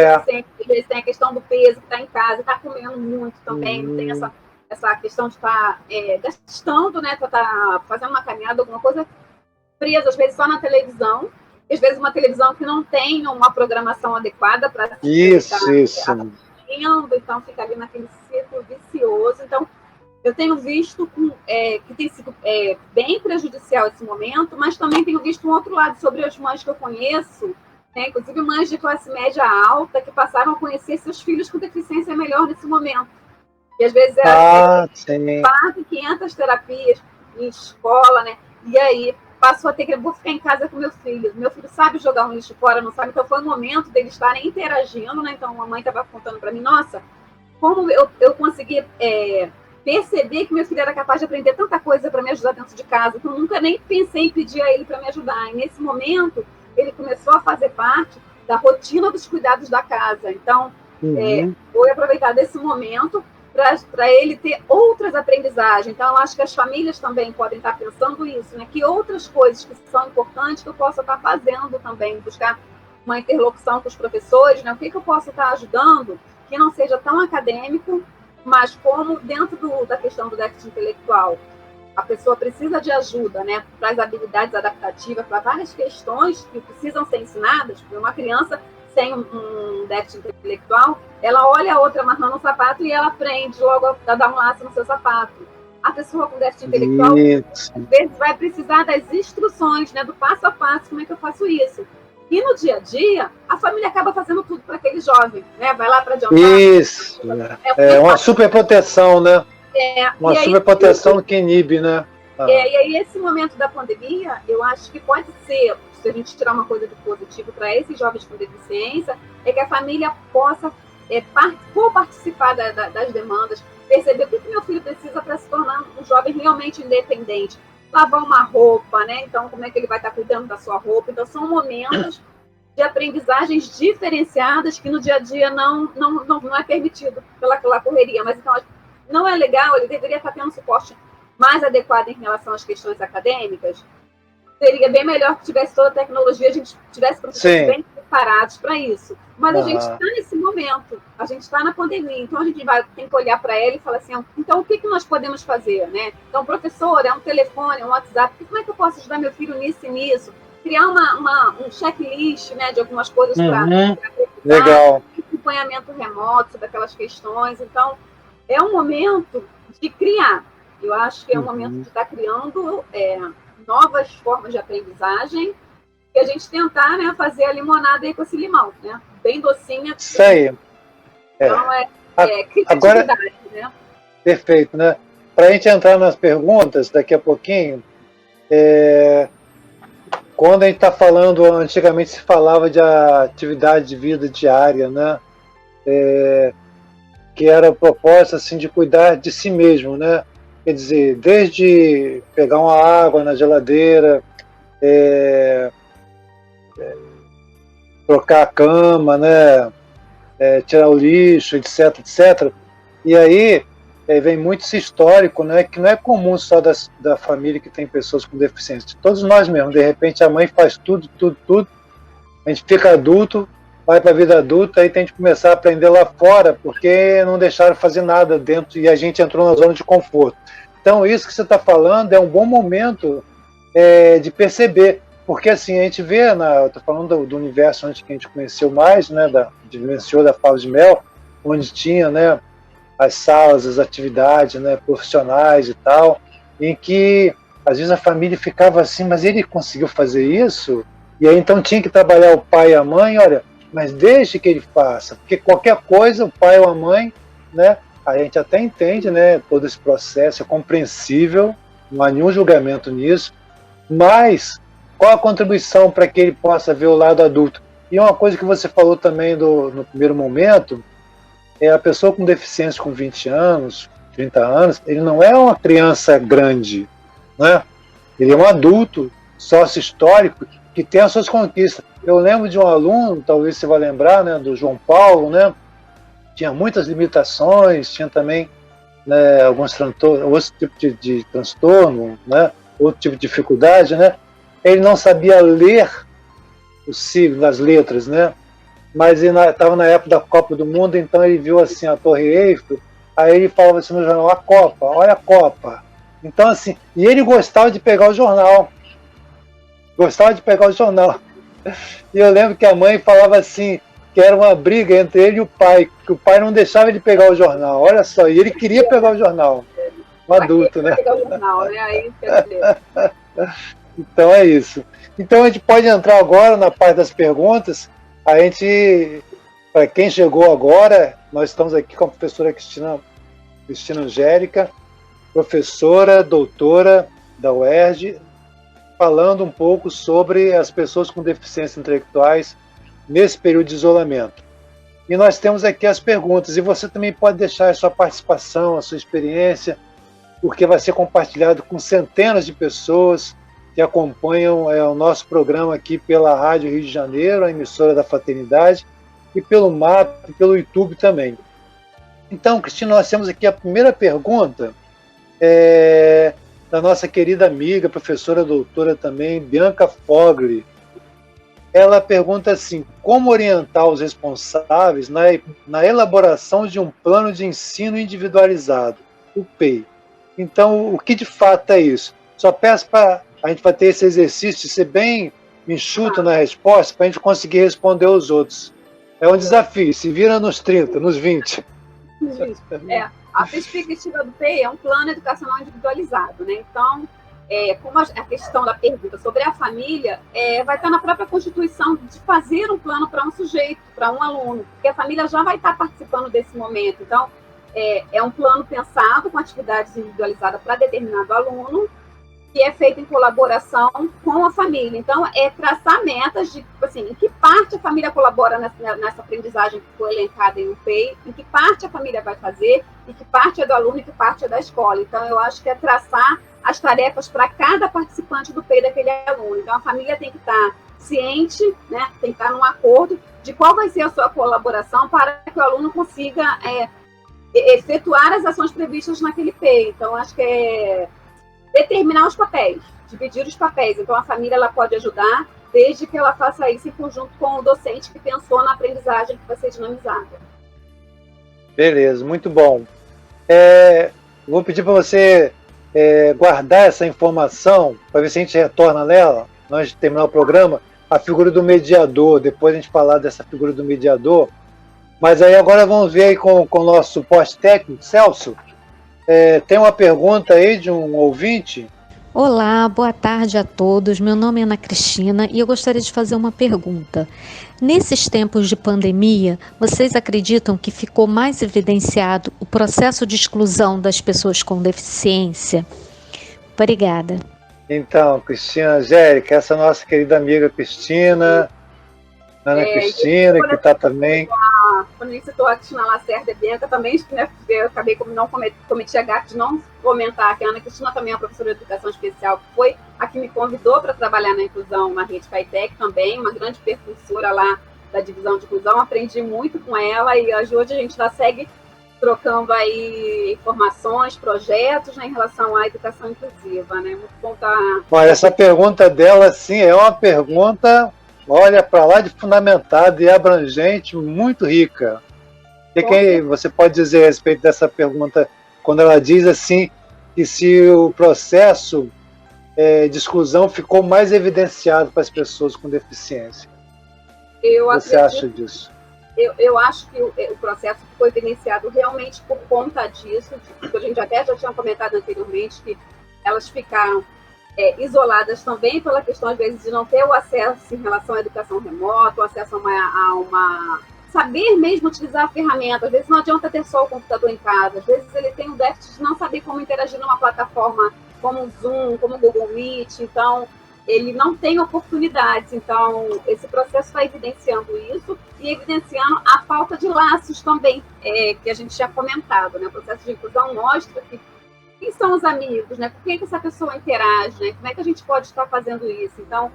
eles têm a questão do peso, que está em casa, está comendo muito também, não tem essa questão de estar gastando, né? Para estar fazendo uma caminhada, alguma coisa, preso, às vezes, só na televisão, às vezes uma televisão que não tem uma programação adequada para Isso. Então fica ali naquele círculo vicioso. Então, eu tenho visto que tem sido bem prejudicial esse momento, mas também tenho visto um outro lado sobre as mães que eu conheço, né, inclusive mães de classe média alta, que passaram a conhecer seus filhos com deficiência melhor nesse momento. E às vezes quase 500 terapias em escola, né? E aí passou a ter que vou ficar em casa com meu filho. Meu filho sabe jogar um lixo fora, não sabe? Então foi o momento deles estarem interagindo, né? Então a mãe estava contando para mim, nossa, como eu consegui perceber que meu filho era capaz de aprender tanta coisa para me ajudar dentro de casa, que eu nunca nem pensei em pedir a ele para me ajudar. E nesse momento ele começou a fazer parte da rotina dos cuidados da casa. Então vou aproveitar desse momento para ele ter outras aprendizagens. Então, eu acho que as famílias também podem estar pensando isso, né? Que outras coisas que são importantes que eu possa estar fazendo também, buscar uma interlocução com os professores, né? O que eu posso estar ajudando que não seja tão acadêmico, mas como dentro da questão do déficit intelectual. A pessoa precisa de ajuda, né? Para as habilidades adaptativas, para várias questões que precisam ser ensinadas, porque uma criança tem um déficit intelectual, ela olha a outra amarrando um sapato e ela aprende logo a dar um laço no seu sapato. A pessoa com déficit intelectual, às vezes, vai precisar das instruções, né, do passo a passo, como é que eu faço isso. E no dia a dia, a família acaba fazendo tudo para aquele jovem, né? Vai lá para adiantar. Isso, uma superproteção, né? Uma superproteção que inibe, né? E aí, esse momento da pandemia, eu acho que pode ser, se a gente tirar uma coisa de positivo para esses jovens com deficiência, é que a família possa participar das demandas, perceber o que meu filho precisa para se tornar um jovem realmente independente. Lavar uma roupa, né? Então, como é que ele vai estar cuidando da sua roupa? Então, são momentos de aprendizagens diferenciadas que no dia a dia não é permitido pela correria. Mas, então, não é legal, ele deveria estar tendo suporte mais adequado em relação às questões acadêmicas. Seria bem melhor que tivesse toda a tecnologia, a gente tivesse professores bem preparados para isso. Mas a gente está nesse momento, a gente está na pandemia, então a gente tem que olhar para ela e falar assim, então o que nós podemos fazer, né? Então, professor, um telefone, um WhatsApp, como é que eu posso ajudar meu filho nisso e nisso? Criar um checklist, né, de algumas coisas para legal, acompanhamento remoto sobre aquelas questões. Então, é um momento de criar. Eu acho que é um momento de estar criando novas formas de aprendizagem e a gente tentar, né, fazer a limonada aí com esse limão, né? Bem docinha. Isso aí. Então, criatividade, agora, né? Perfeito, né? Para a gente entrar nas perguntas daqui a pouquinho, quando a gente está falando, antigamente se falava de atividade de vida diária, né? Que era proposta assim, de cuidar de si mesmo, né? Quer dizer, desde pegar uma água na geladeira, trocar a cama, né? Tirar o lixo, etc, etc. E aí vem muito esse histórico, né? Que não é comum só da família que tem pessoas com deficiência. Todos nós mesmos, de repente a mãe faz tudo, a gente fica adulto, vai para a vida adulta, aí tem que começar a aprender lá fora, porque não deixaram fazer nada dentro e a gente entrou na zona de conforto. Então, isso que você está falando é um bom momento de perceber, porque assim, a gente vê, estou falando do universo onde que a gente conheceu mais, né, vivenciou da Fala de Mel, onde tinha, né, as salas, as atividades, né, profissionais e tal, em que às vezes a família ficava assim, mas ele conseguiu fazer isso? E aí então tinha que trabalhar o pai e a mãe, olha, mas deixe que ele faça, porque qualquer coisa, o pai ou a mãe, né, a gente até entende, né, todo esse processo, é compreensível, não há nenhum julgamento nisso, mas qual a contribuição para que ele possa ver o lado adulto? E uma coisa que você falou também no primeiro momento, a pessoa com deficiência com 20 anos, 30 anos, ele não é uma criança grande, né? Ele é um adulto, sócio histórico, que tem as suas conquistas. Eu lembro de um aluno, talvez você vai lembrar, né, do João Paulo, né? Tinha muitas limitações, tinha também, né, alguns outro tipo de transtorno, né, outro tipo de dificuldade, né? Ele não sabia ler os signos, as letras, né? Mas ele estava na época da Copa do Mundo, então ele viu assim a Torre Eiffel, aí ele falava assim no jornal, a Copa, olha a Copa. Então assim, e ele gostava de pegar o jornal. gostava de pegar o jornal. E eu lembro que a mãe falava assim, que era uma briga entre ele e o pai, que o pai não deixava ele pegar o jornal, olha só, e ele queria pegar o jornal, um adulto, né? Pegar o jornal, né? Aí, quer dizer... Então é isso. Então a gente pode entrar agora na parte das perguntas. A gente, para quem chegou agora, nós estamos aqui com a professora Cristina Angélica, professora, doutora da UERJ, falando um pouco sobre as pessoas com deficiências intelectuais nesse período de isolamento. E nós temos aqui as perguntas, e você também pode deixar a sua participação, a sua experiência, porque vai ser compartilhado com centenas de pessoas que acompanham o nosso programa aqui pela Rádio Rio de Janeiro, a emissora da Fraternidade, e pelo MAP, e pelo YouTube também. Então, Cristina, nós temos aqui a primeira pergunta da nossa querida amiga, professora doutora também, Bianca Fogli. Ela pergunta assim, como orientar os responsáveis na elaboração de um plano de ensino individualizado, o PEI? Então, o que de fato é isso? Só peço para a gente vai ter esse exercício de ser bem enxuto na resposta para a gente conseguir responder os outros. É um desafio, se vira nos 30, nos 20. A perspectiva do PEI é um plano educacional individualizado, né? Então, como a questão da pergunta sobre a família, vai estar na própria Constituição de fazer um plano para um sujeito, para um aluno, porque a família já vai estar participando desse momento. Então, é um plano pensado com atividades individualizadas para determinado aluno, que é feito em colaboração com a família. Então, traçar metas de, assim, em que parte a família colabora nessa aprendizagem que foi elencada em um PEI, em que parte a família vai fazer, e que parte é do aluno e que parte é da escola. Então, eu acho que é traçar as tarefas para cada participante do PEI daquele aluno. Então, a família tem que estar ciente, né, tem que estar num acordo de qual vai ser a sua colaboração para que o aluno consiga efetuar as ações previstas naquele PEI. Então, acho que determinar os papéis, dividir os papéis. Então, a família ela pode ajudar, desde que ela faça isso em conjunto com o docente que pensou na aprendizagem que vai ser dinamizada. Beleza, muito bom. Vou pedir para você guardar essa informação, para ver se a gente retorna nela, antes de terminar o programa, a figura do mediador, depois a gente falar dessa figura do mediador. Mas aí agora vamos ver aí com o nosso suporte técnico, Celso. Tem uma pergunta aí de um ouvinte? Olá, boa tarde a todos. Meu nome é Ana Cristina e eu gostaria de fazer uma pergunta. Nesses tempos de pandemia, vocês acreditam que ficou mais evidenciado o processo de exclusão das pessoas com deficiência? Obrigada. Então, Cristina Angélica, essa nossa querida amiga Cristina, Ana Cristina, que está também... Quando a gente citou a Cristina Lacerda e Bianca, também, né, eu acabei não cometi a gafe de não comentar que a Ana Cristina também é uma professora de educação especial, que foi a que me convidou para trabalhar na inclusão na rede Caetec também, uma grande percursora lá da divisão de inclusão, aprendi muito com ela e hoje a gente já segue trocando aí informações, projetos, né, em relação à educação inclusiva, né? Muito bom estar... Olha, essa pergunta dela, sim, é uma pergunta... Olha, para lá de fundamentada e abrangente, muito rica. O que você pode dizer a respeito dessa pergunta, quando ela diz assim, que se o processo de exclusão ficou mais evidenciado para as pessoas com deficiência? O que você acha disso? Eu acho que o processo foi evidenciado realmente por conta disso, que a gente até já tinha comentado anteriormente, que elas ficaram isoladas também pela questão, às vezes, de não ter o acesso em relação à educação remota, o acesso a uma... saber mesmo utilizar a ferramenta. Às vezes não adianta ter só o computador em casa, às vezes ele tem um déficit de não saber como interagir numa plataforma como o Zoom, como o Google Meet, então ele não tem oportunidades. Então, esse processo está evidenciando isso e evidenciando a falta de laços também, que a gente tinha comentado, né? O processo de inclusão mostra que quem são os amigos, né? Com quem que essa pessoa interage, né? Como é que a gente pode estar fazendo isso? Então,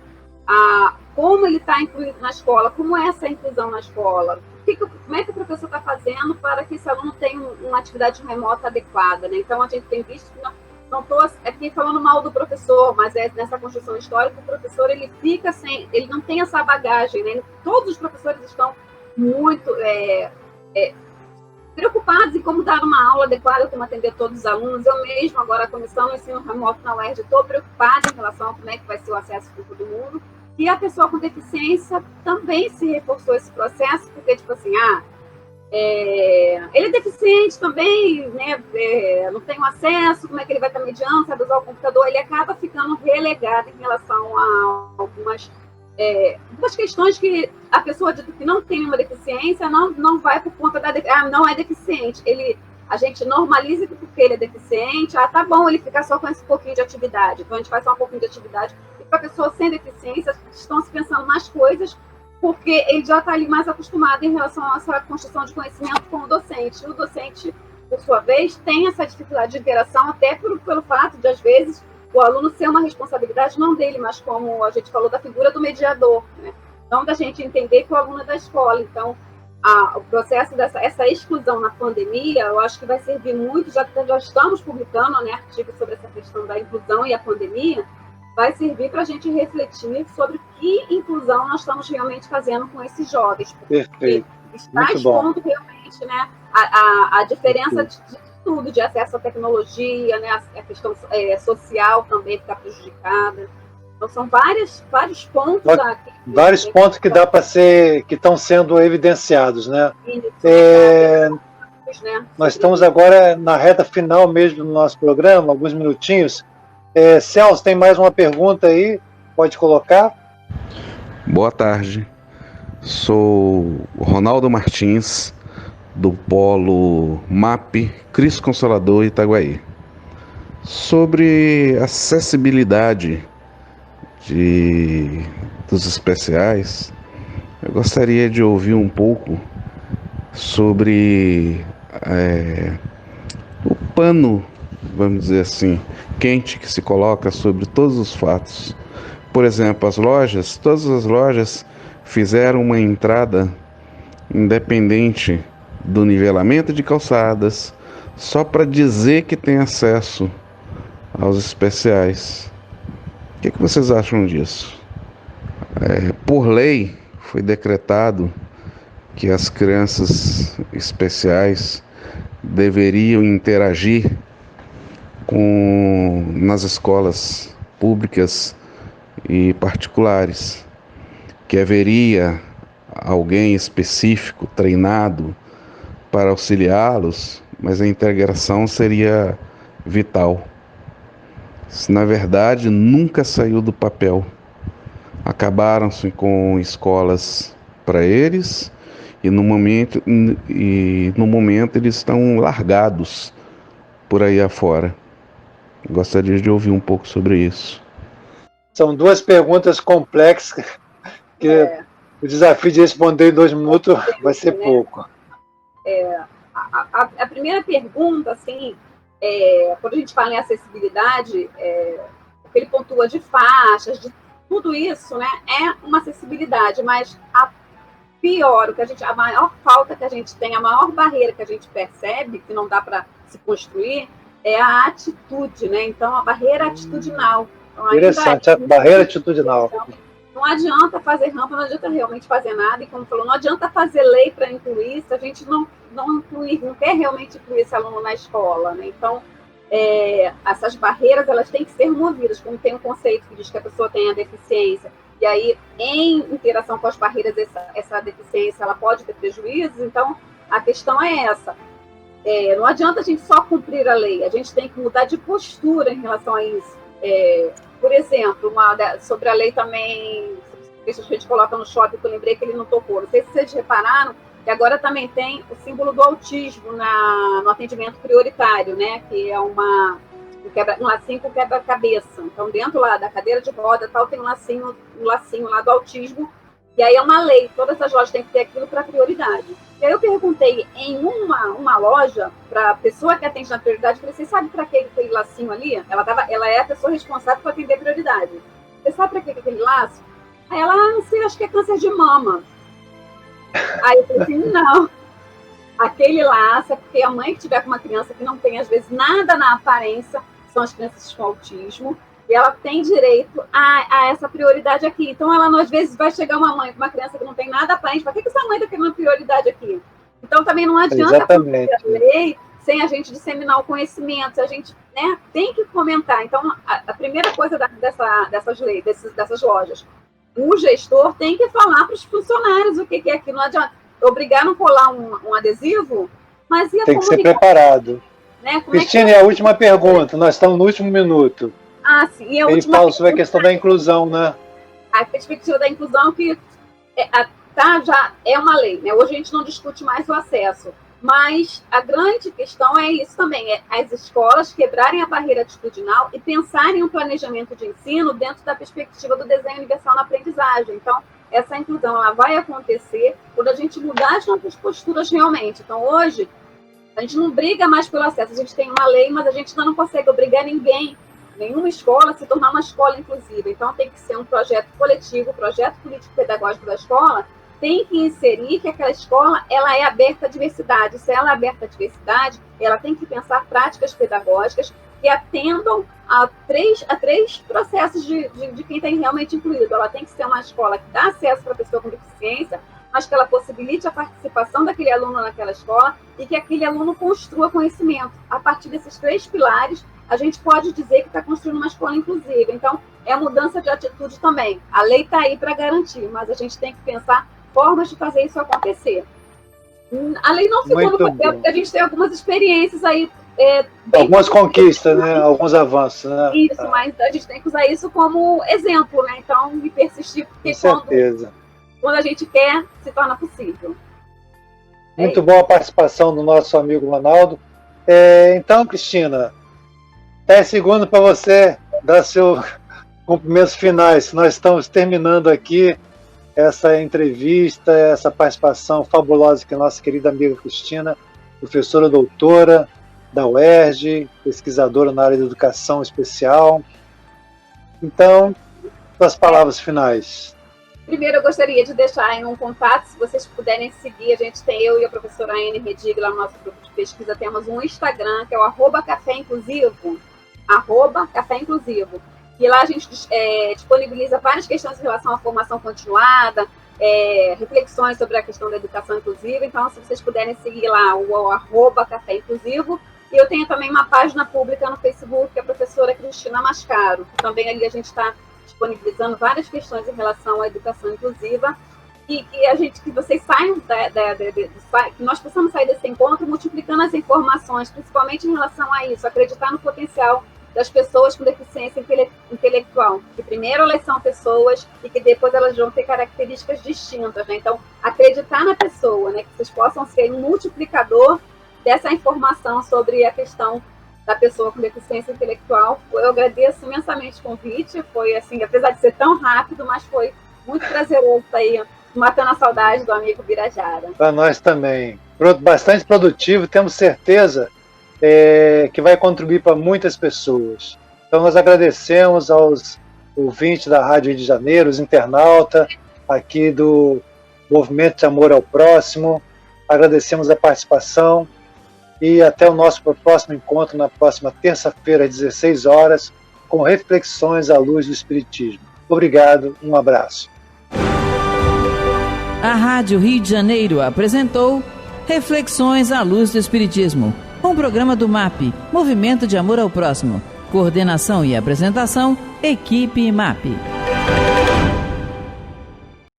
como ele está incluído na escola, como é essa inclusão na escola? Como é que o professor está fazendo para que esse aluno tenha uma atividade remota adequada, né? Então, a gente tem visto que não estou aqui falando mal do professor, mas nessa construção histórica, o professor ele fica ele não tem essa bagagem, né? Todos os professores estão muito preocupados em como dar uma aula adequada, como atender todos os alunos. Eu mesmo, agora começando o ensino remoto na UERJ, estou preocupada em relação a como é que vai ser o acesso para todo mundo. E a pessoa com deficiência também se reforçou esse processo, porque, tipo assim, ele é deficiente também, né? Não tem um acesso, como é que ele vai estar mediando, sabe usar o computador? Ele acaba ficando relegado em relação a algumas questões que a pessoa dita que não tem uma deficiência não vai por conta não é deficiente. A gente normaliza que porque ele é deficiente, tá bom ele ficar só com esse pouquinho de atividade. Então a gente faz só um pouquinho de atividade. E para a pessoa sem deficiência, estão se pensando mais coisas, porque ele já está ali mais acostumado em relação a essa construção de conhecimento com o docente. E o docente, por sua vez, tem essa dificuldade de interação, até pelo fato de, às vezes, o aluno ser uma responsabilidade não dele, mas como a gente falou, da figura do mediador, né? Então, da gente entender que o aluno é da escola. Então, o processo essa exclusão na pandemia, eu acho que vai servir muito, já estamos publicando, né, artigos sobre essa questão da inclusão e a pandemia, vai servir para a gente refletir sobre que inclusão nós estamos realmente fazendo com esses jovens. Perfeito. Está expondo realmente, né, a diferença de tudo, de acesso à tecnologia, né, a questão social também ficar prejudicada. Então, são vários pontos aqui. Vários pontos que dá para que estão sendo evidenciados, né? Nós estamos agora na reta final mesmo do nosso programa, alguns minutinhos. Celso, tem mais uma pergunta aí? Pode colocar. Boa tarde. Sou Ronaldo Martins, do Polo MAP Cristo Consolador Itaguaí. Sobre acessibilidade dos especiais, eu gostaria de ouvir um pouco sobre o pano, vamos dizer assim, quente que se coloca sobre todos os fatos. Por exemplo, todas as lojas fizeram uma entrada independente do nivelamento de calçadas, só para dizer que tem acesso aos especiais. O que vocês acham disso? Por lei, foi decretado que as crianças especiais deveriam interagir nas escolas públicas e particulares, que haveria alguém específico, treinado, para auxiliá-los, mas a integração seria vital. Isso, na verdade, nunca saiu do papel. Acabaram-se com escolas para eles e no momento eles estão largados por aí afora. Gostaria de ouvir um pouco sobre isso. São duas perguntas complexas que o desafio de responder em 2 minutos vai ser pouco. A primeira pergunta, assim, quando a gente fala em acessibilidade, o que ele pontua de faixas, de tudo isso, né, é uma acessibilidade, mas a maior falta que a gente tem, a maior barreira que a gente percebe, que não dá para se construir, é a atitude, né? Então, a barreira atitudinal. Então, interessante, a barreira atitudinal. Então, não adianta fazer rampa, não adianta realmente fazer nada, e como falou, não adianta fazer lei para incluir se a gente não quer realmente incluir esse aluno na escola, né? Então, essas barreiras, elas têm que ser removidas, como tem um conceito que diz que a pessoa tem a deficiência, e aí, em interação com as barreiras, essa deficiência, ela pode ter prejuízos, então, a questão é essa. Não adianta a gente só cumprir a lei, a gente tem que mudar de postura em relação a isso. Por exemplo, sobre a lei também, que a gente coloca no shopping, que eu lembrei que ele não tocou. Não sei se vocês repararam, que agora também tem o símbolo do autismo no atendimento prioritário, né? Que é um lacinho com quebra-cabeça. Então, dentro lá da cadeira de roda, tal, tem um lacinho lá do autismo. E aí é uma lei, todas as lojas têm que ter aquilo para prioridade. E aí eu perguntei em uma loja, para a pessoa que atende na prioridade, falei, você sabe para que aquele lacinho ali? Ela é a pessoa responsável por atender a prioridade. Você sabe para que aquele laço? Aí ela, não sei, acho que é câncer de mama. Aí eu falei assim, não. Aquele laço é porque a mãe que tiver com uma criança que não tem, às vezes, nada na aparência, são as crianças com autismo, e ela tem direito a essa prioridade aqui. Então, ela, às vezes, vai chegar uma mãe com uma criança que não tem nada aparente, para que essa mãe está querendo prioridade aqui? Então, Então, também não adianta Exatamente. a lei sem a gente disseminar o conhecimento, a gente, né, tem que fomentar. Então, a primeira coisa dessas leis, dessas lojas, o gestor tem que falar para os funcionários o que é aquilo. Não adianta obrigar a não colar um adesivo, mas e a tem que ser preparado. Né? Cristina, e a última pergunta, nós estamos no último minuto. Sim, e a Ele última fala sobre a questão da inclusão, né? A perspectiva da inclusão que já é uma lei, né? Hoje a gente não discute mais o acesso, mas a grande questão é isso também, as escolas quebrarem a barreira atitudinal e pensarem um planejamento de ensino dentro da perspectiva do desenho universal na aprendizagem. Então, essa inclusão ela vai acontecer quando a gente mudar as nossas posturas realmente. Então, hoje, a gente não briga mais pelo acesso, a gente tem uma lei, mas a gente ainda não consegue obrigar nenhuma escola a se tornar uma escola inclusiva. Então, tem que ser um projeto coletivo, um projeto político-pedagógico da escola, tem que inserir que aquela escola ela é aberta à diversidade. Se ela é aberta à diversidade, ela tem que pensar práticas pedagógicas que atendam a três processos de quem está realmente incluído. Ela tem que ser uma escola que dá acesso para a pessoa com deficiência, mas que ela possibilite a participação daquele aluno naquela escola e que aquele aluno construa conhecimento. A partir desses 3 pilares, a gente pode dizer que está construindo uma escola inclusiva. Então, é a mudança de atitude também. A lei está aí para garantir, mas a gente tem que pensar formas de fazer isso acontecer. A lei não ficou no papel, porque a gente tem algumas experiências aí. Algumas conquistas, né? Alguns avanços, né? Isso, mas a gente tem que usar isso como exemplo, né? Então, me persistir, porque quando a gente quer, se torna possível. Muito boa a participação do nosso amigo Ronaldo. Então, Cristina, 10 segundos para você dar seus cumprimentos finais. Nós estamos terminando aqui essa entrevista, essa participação fabulosa que a nossa querida amiga Cristina, professora doutora da UERJ, pesquisadora na área de educação especial. Então, suas palavras finais. Primeiro, eu gostaria de deixar aí um contato, se vocês puderem seguir, a gente tem eu e a professora Anne Redig lá no nosso grupo de pesquisa, temos um Instagram, que é o @café-inclusivo, @café-inclusivo. E lá a gente disponibiliza várias questões em relação à formação continuada, reflexões sobre a questão da educação inclusiva. Então, se vocês puderem seguir lá o @café-inclusivo. E eu tenho também uma página pública no Facebook, que é a professora Cristina Mascaro, que também ali a gente está disponibilizando várias questões em relação à educação inclusiva e que vocês saiam que nós possamos sair desse encontro multiplicando as informações, principalmente em relação a isso, acreditar no potencial das pessoas com deficiência intelectual, que primeiro elas são pessoas e que depois elas vão ter características distintas, né? Então, acreditar na pessoa, né? Que vocês possam ser um multiplicador dessa informação sobre a questão da pessoa com deficiência intelectual. Eu agradeço imensamente o convite, foi assim, apesar de ser tão rápido, mas foi muito prazeroso estar aí, matando a saudade do amigo Birajara. Para nós também. Bastante produtivo, temos certeza que vai contribuir para muitas pessoas. Então nós agradecemos aos ouvintes da Rádio Rio de Janeiro, os internautas aqui do Movimento de Amor ao Próximo, agradecemos a participação e até o nosso próximo encontro na próxima terça-feira às 16 horas com reflexões à luz do Espiritismo. Obrigado, um abraço. A Rádio Rio de Janeiro apresentou Reflexões à Luz do Espiritismo, um programa do MAP, Movimento de Amor ao Próximo. Coordenação e apresentação, Equipe MAP.